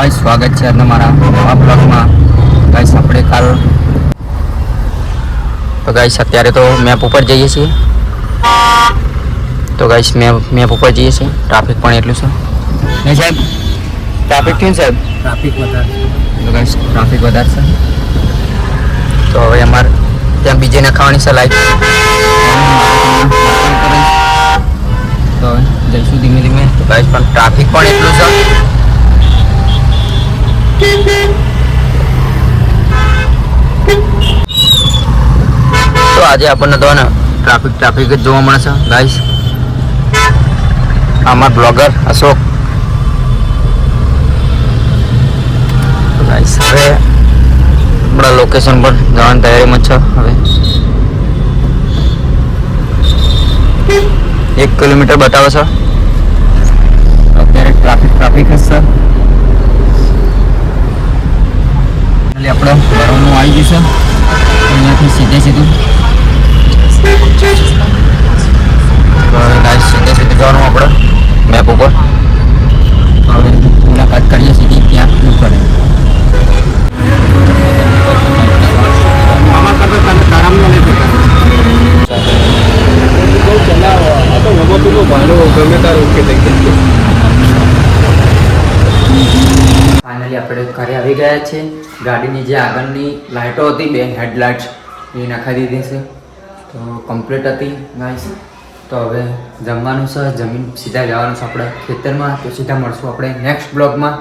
Guys સ્વાગત છે આજના મારા નવા બ્લોગમાં. ગાઈસ આપણે કાલ તો ગાઈસ અત્યારે તો મેપ ઉપર જઈએ છીએ. તો ગાઈસ મેપ ઉપર જઈએ છીએ. ટ્રાફિક પણ એટલું છે નહીં સાહેબ? ટ્રાફિક કેમ સાહેબ? ટ્રાફિક વધારે તો ગાઈસ ટ્રાફિક વધારે છે. તો હવે અમારે ત્યાં બીજે નખાવાની છે લાઈટ. તો હવે જઈશું ધીમે ધીમે. તો ગાઈસ પણ ટ્રાફિક પણ એટલું છે. તો આજે આપણને તો ને ટ્રાફિક જ જોવા મળે છે ગાઈસ. અમાર બ્લોગર અશોક. તો ગાઈસ હવે આપણા લોકેશન પર જવાની તૈયારીમાં છે. હવે 1 કિલોમીટર બતાવે છે. અત્યારે ટ્રાફિક જ છે. આપણે બરોનું આવી જશે અહીંયાથી સીધું સીધું જવાનું આપણે મેપ ઉપર. હવે મુલાકાત કરીએ સીધી ત્યાં ઉપર. ફાઇનલી આપણે ઘરે આવી ગયા છે. ગાડીની જે આગળની લાઇટો હતી, 2 હેડલાઇટ્સ એ નાખી દીધી છે. તો કમ્પ્લીટ હતી ગાઈસ. તો હવે જમવાનું છે, જમીન સીધા જવાનું છે આપણે ખેતરમાં. તો સીધા મળશું આપણે નેક્સ્ટ બ્લોગમાં.